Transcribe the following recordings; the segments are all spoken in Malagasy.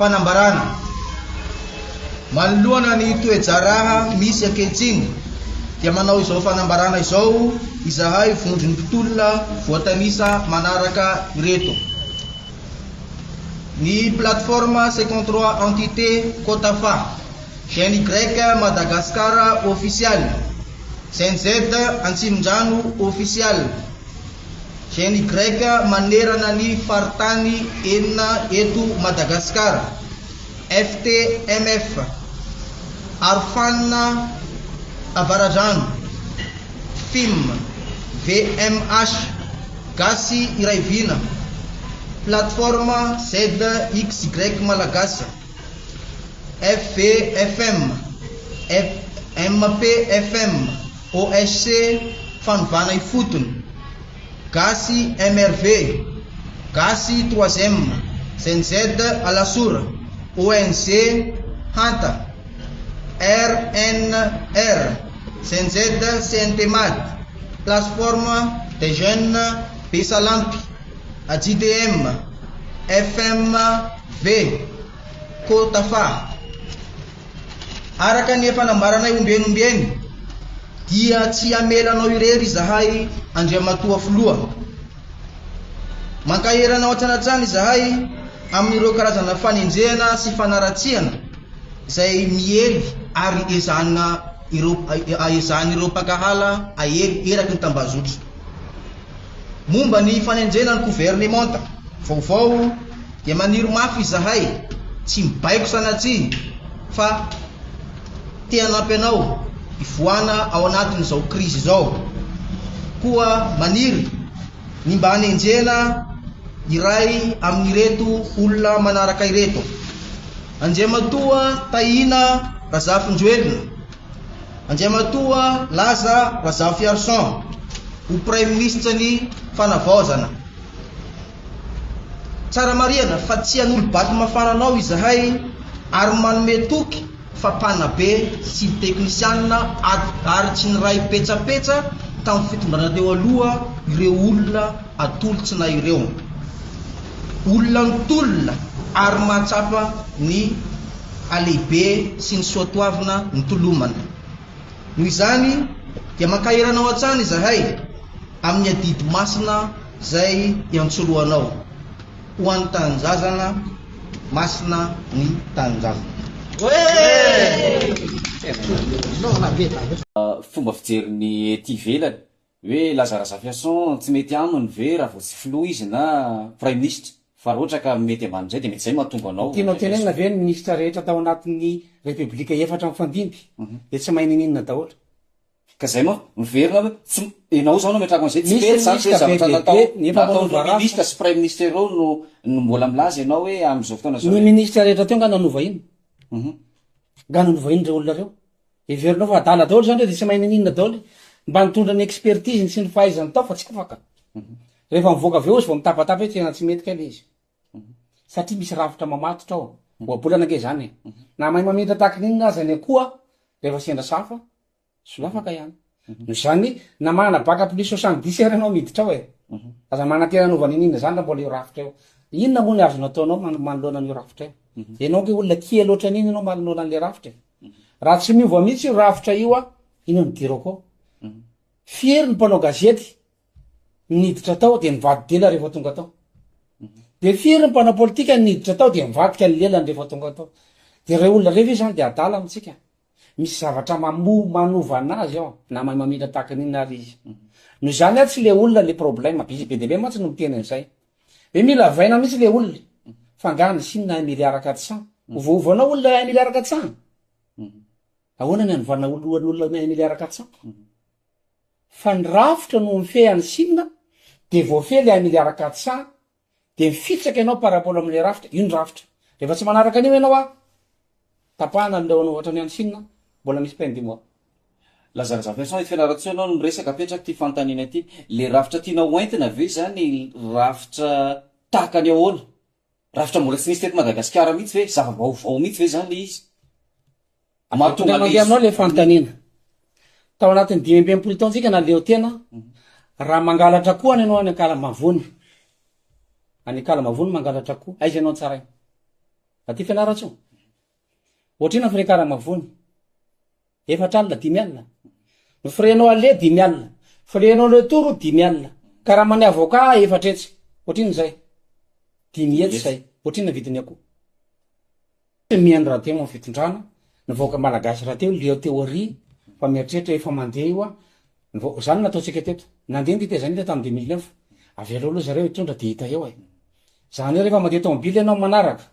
fanambarana. Manoloana ny toejaraha misy ankehitriny dia manao izao fanambarana izao izahay vondrony mpitolona voatanisa manaraka ireto. Ny plateforme 53 entité Cotafa, chaîne Y Madagascar official, chaîne Z Antsimondrano official, chaîne Y manerana ny faritany enina eto Madagascar, FTMF, Arfan Avaradrano, FIM, VMH, Gasy Iraivina, plateforme ZXY Malagasy, FVFM, MPFM, OSC Fanovana Ifotony, Gasy MRV, Gasy 3e, CNZ Alasoura, ONG Hanta, RNR, CNZ CNTMAD, plateforme des jeunes Pesalampi, AJDM, FMV, Cotafa. Araka ny fanambaranay ombenombeny dia tsy amelanao irery izahay Andriamatoa Filoha. Mankaheranao atranatrany izahay amin'ireo karazana fanenjehana sy fanaratsiana izay miely ary ezahany ireo mpakahala aely eraky ny tambazotra. Momba ny fanenjehana ny gouvernemanta vaovao dia maniry mafy izahay tsy mibaiko sanatria fa te hanampy anao ivoana ao anatin'izao krizy izao. Koa maniry ny mba hanenjehana iray amin'ireto olona manaraka ireto: Andriamatoa Tahina Razafinjoelina, Andriamatoa Laza Razafiarson, ho Premier Ministre ny fanavaozana. Tsara mariana fa tsy an'olo baky mafananao izahay ary manome toky fapana be sy teknisianina ary tsy niray petsapetra tamin'ny fitondrana teo aloha ireo olona atolotsina ireo. Olona nitolona ary mahatsapa ny alehibe sy ny soatoavina nitolomana. Noho izany dia mankaheranao an-trano izahay amin'ny adidy masina zay iantsoloanao. Ho an'ny tanjazana masina ny tanjazana. Fomba fijeriny ety ivelany hoe Lazara Fiason tsy mety aminy ve raha vao tsy filoha izy na Prime Ministre, fa raha ohatra ka mety ambanin'izay dia mety izay mahatonga anao. Tianao tenenina ve ny ministra rehetra tao anatin'ny republika efatra mifandimby dia tsy mahay ninina daholo. Ka zay moa miverina hoe tsy ianao zao no metraka an'izay tsy mety zany hoe zavatra natao ministra sy Prime Ministre ireo no mbola milaza ianao hoe amin'izao fotoana zao. Ny ministra rehetra teo nga nanova ino? Nga nanova ino reo olona reo? Heverinao fa adala daholo zany dia tsy mahay ninina daholo mba nitondra ny expertise sy ny fahaizany tao fa tsy afaka. Rehefa mivoaka avy eo izy vao mitapatapa hoe tena tsy mety kely izy. Satria misy rafitra mamatotra ao. Voabolana ange zany. Na mahay mamindra tahaka ninona aza ny akoha rehefa sendra safa solafaka ihany. Noho izany na manana baka plus 70 heures anao miditra ao aza manatena nova ninina zany raha mbola io rafitra eo. Inona moa ny azonao ataonao manoloana an'io rafitra eo? Ianao ke olona kia loatra n'iny ianao manoloana an'le rafitra. Raha tsy miova mihitsy io rafitra io ino ny dirako ao? Fiery ny mpanao gazety niditra tao dia mivady dela rehefa tonga tao. Dia fiery ny mpanao politika niditra tao dia mivadika ny lelany rehefa tonga tao. Dia reo olona rehefa zany dia adala amitsika. Misy zavatra manova anazy ao na mahay mamindra tahaka n'inona ary izy. Noho izany tsy le olona le problème be be be mantsy no miteny an'izay. Hoe mila vaina mihitsy le olona. Fangany sinina 1 milliard 400. Ovovanao olona 1 milliard 400. Ahoana ny anovana olona 1 milliard 400? Fa ny rafitra no mifehany sinina dia voafehy le 1 milliard 400 dia mifitsaka ianao par rapport amin'le rafitra. Io ny rafitra. Rehefa tsy manaraka an'io ianao tapahana an'ilay ohatrany any sinina mbola misy peine de mort. Lazara Fiason fianaratsy ianao no resaka apetraka ty fanontaniana ty. Le rafitra tianao entina ve zany rafitra tahaka ny ahoana? Rafitra mbola tsy nisy teto Madagasikara mihitsy ve? Zava-baovao mihitsy ve zany le izy? Mahatonga mandeha aminao le fanontaniana. Tao anatin'ny 5 taontsika na leo tena raha mangalatra koa any ianao any Ankalamavony. Any Ankalamavony mangalatra koa. Aiza ianao tsara iny? aty fianaratso ohatrina firekara mavony 4 alina 5 alina firenao ale 5 alina firenao le toro 5 alina ka raha mane avocat 4 etsy ohatriny zay 5 etsy zay ohatrina vidiny akoho miany raha teo amin'ny fitondrana nivoaka malagasy raha teo leo théorie fa mieritreritra efa mandeha io zany nataotsika teto nandeha ny titezany ita tamin'ny 2009 avy aloha aloha zareo hitondra de hita eo zany hoe rehefa mandeha tomobily ianao manaraka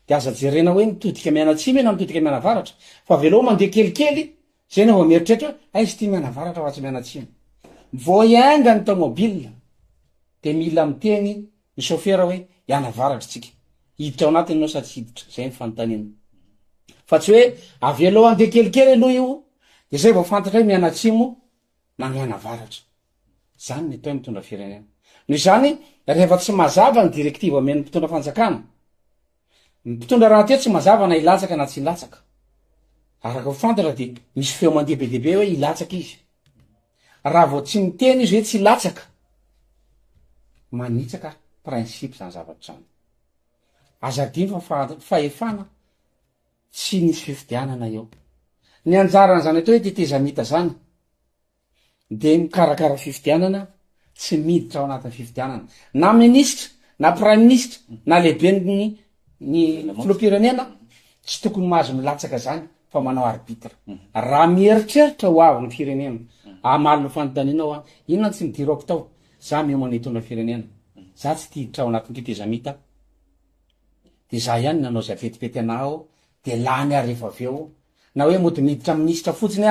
de aza jerena hoe mitodika mianatsimy na mitodika mianavaratra fa avy aloha mandeha kelikely zay na vao mieritreritra aizy ty mianavaratra fa tsy mianatsimy vao ianga ny tomobile de mila miteny ny chauffeur hoe ianavaratra tsika hiditra ao anatiny anao sady tsy hiditra zay ny fanontaniana fa tsy hoe avy aloha andeha kelikely aloha io de zay vao fantatra hoe mianatsimo na mianavaratra zany ny atao mitondra firenena noho zany rehefa tsy mazava ny directive amen'ny mpitondra fanjakana mpitondra raha teo tsy mazava na ilatsaka na tsy ilatsaka araka fantatra de misy feo mandeha be deabe hoe ilatsaka izy raha vao tsy miteny izy hoe tsy ilatsaka manitsaka principe zany zavatra zany azadiny fa fahefana tsy nisy fifidianana eo ny anjarana zany atao hoe tetezamita zany de mikarakara fifidianana tsy miditra ao anatin'ny fifidianana na ministre na prime ministre na lehibe ny filoham-pirenena tsy tokony mahazo milatsaka zany fa manao arbitre raha mieritreritra ho avy ny firenena amaliny fanontanianao inona tsy midirako tao za miomana hitondra firenena za tsy tiditra ao anatin'ny tetezamita de za ihany nanao zay petipety anao de lany rehefa aveo na hoe mody miditra ministra fotsiny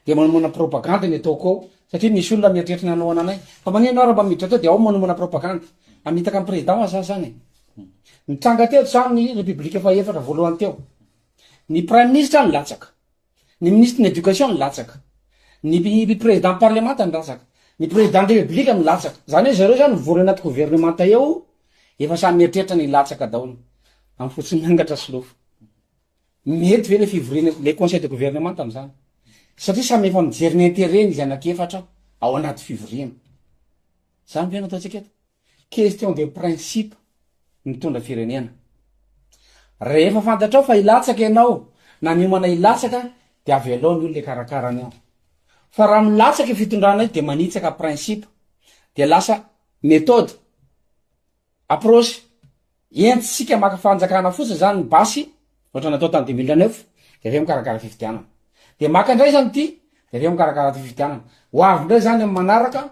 de manomana propagande ny ataoko ao satria misy olona mieritreritra nanao ananay fa manino raha mba miditra tao de ao manomana propagande amitaka amin'ny président za zany mitranga teo zany ny république faefatra voalohany teo ny prime ministre ny latsaka ny ministre ny éducation ny latsaka ny président parlement ny latsaka ny président de république ny latsaka zany hoe zareo zany mivory anaty gouvernement eo efa samy mieritreritra ny latsaka daholo amin'ny fotsiny miangatra slofo mety ve le fivorina le conseil de gouvernement am'zany satria samy efa mijery ny intérêt izy anakefatra ao anaty fivoriana zany ve nataotsika eto question de principe mitondra firenena rehefa fantatra ao fa ilatsaka ianao na miomana ilatsaka de avy aloha ny olo le karakarany ao fa raha milatsaka fitondrana de manitsaka principe de lasa méthode approche entsika maka fanjakana fotsiny zany ny basy ohatra natao tamy 2009 de aveo mikarakara fifidianana de maka indray zany ty de aveo mikarakara ty fifidianana ho avy indray zany amy manaraka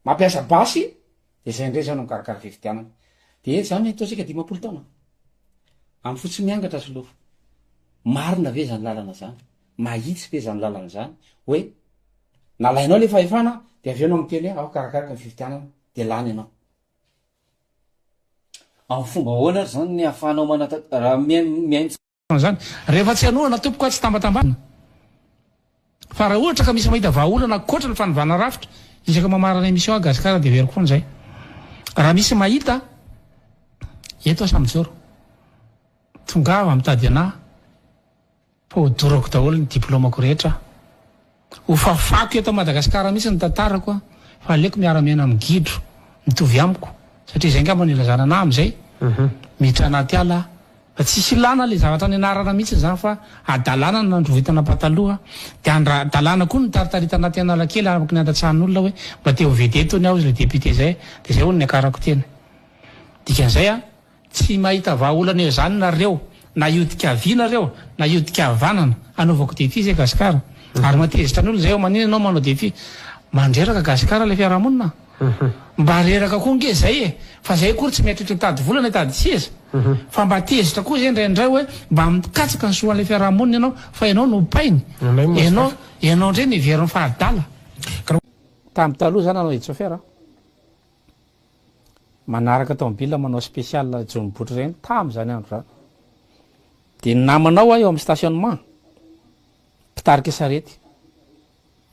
mampiasa basy de zay indray zany mikarakara fifidianana de zany ataotsika 10 taona amy fotsy miangatra slofo marina ve zany lalana zany mahitsy ve zany lalana zany hoe nalainao le fahefana de avenao miteny ao karakaraka ny fifidianana de lany ianao amin'ny fomba hoana zany ny ahafahanao raha miainy zany rehefa tsy anoana tompoko a tsy tambatambana fa raha ohatra ka misy mahita vahaolana koatra ny fanovana rafitra isaka mamarana émission agasikara de veriko foana zay raha misy mahita eto samijoro tongava mitady anahy fa hodorako daholo ny diplômako rehetra ho fafako eto Madagasikara misy ny tantarako fa aleko miara-miaina amin'ny gidro mitovy amiko satria zay ngamba nilazana anahy am'izay miditra anaty ala fa tsisy ilana le zavatra nianarana mihitsy zany fa adalana ny nandrovitana pataloha de adalana koa ny taritarita anaty anala kely araky ny andatsahan'olona hoe mba te ho vedeto ny ao izy le député zay de zay ho ny akarako teny dikan'izay tsy mahita vahaolana eo zany nareo na iodika avinareo na iodika avanana anaovako défi zay gasikara ary matezitra ny olo zay manina anao manao défi mandreraka gasikara le fiarahamonina mba reraka koa nge zay fa zay kory tsy mieritreritra mitady volana hitady seza fa mba tezitra koa zay ndraindray hoe mba mikatsaka ny soan'le fiarahamonina ianao fa ianao no painy ianao ndray niveriny fahadala tamy taloha zany anao etsofera manaraka tomobile manao spécial jony botry reny tamy zany andro zany de namanao eo amin'ny stationnement mpitarika sarety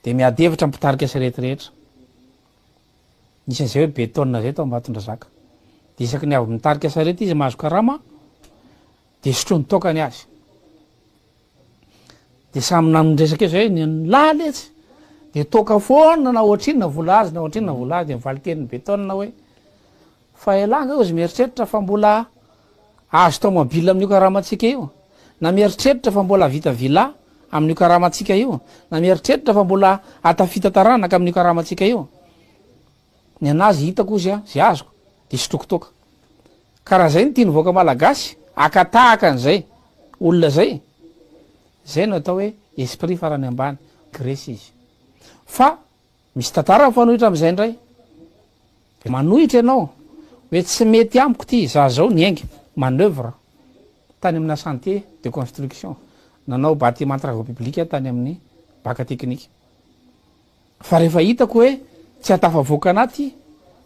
de miadevitra mpitarika sarety rehetra isan'izay hoe betona zay tao ambatondra zaka de isaky ny avy mitarika sarety izy mahazo karama de sotrony tokany azy de samy nanondresaka eo zay hoe laletsy de toka foana na ohatrinona vola azy na ohatrinona vola azy de mivaly teny betona hoe fa elanga izy mieritreritra fa mbola azo tomobile amin'io karamatsika io, na mieritreritra fa mbola vita villa amin'io karamatsika io, na mieritreritra fa mbola atafita taranaka amin'io karamatsika io. Ny anazy hitako ozy a zay azoko de sotokotoka. Karaha zay ny tia nyvoaka malagasy, akatahaka an'izay olona zay, zay no atao hoe esprit farany ambany, Grèce izy. Fa misy tantara mifanohitra am'izay ndray. Manohitra ianao hoe tsy mety amiko ty za zao niaingy manœuvre tany amina chantier de construction, nanao bâtiment travaux publics tany amin'ny bac technique. Fa rehefa hitako hoe tsy atafavoaka anaty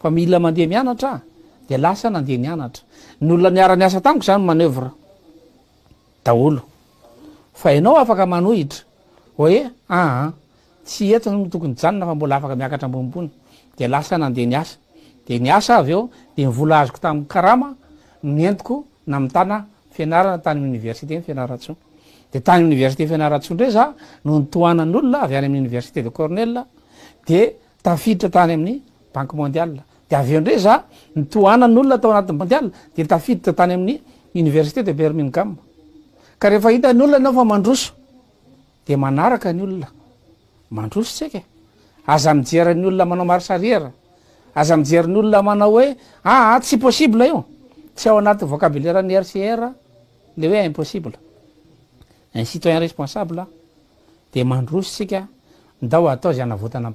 fa mila mandeha mianatra de lasa nandeha nianatra. Ny olona niara-niasa tamiko zany manœuvre daholo. Fa ianao afaka manohitra hoe tsy eto no tokony janona fa mbola afaka miakatra ambonimbony, de lasa nandeha niasa. De niasa avy eo de nivola azoko tamin'ny karama nientiko namitana fianarana tany amin'ny université ny Fianaratsoa. De tany université Fianaratsoa ndray za no nitohanan'olona avy any amin'ny université de Cornell de tafiditra tany amin'ny banque mondiale. De avy eo ndray za nitohanan'olona tao anatin'ny mondiale de tafiditra tany amin'ny université de Birmingham. Ka rehefa hita ny olona ianao fa mandroso de manaraka ny olona mandroso tsika. Aza mijery ny olona manao marche arrière, aza mijery ny olona manao hoe tsy possible io, tsy ao anaty vocabulaire ny RCR le hoe impossible. Un citoyen responsable de mandroso tsika ndao atao zay anavotana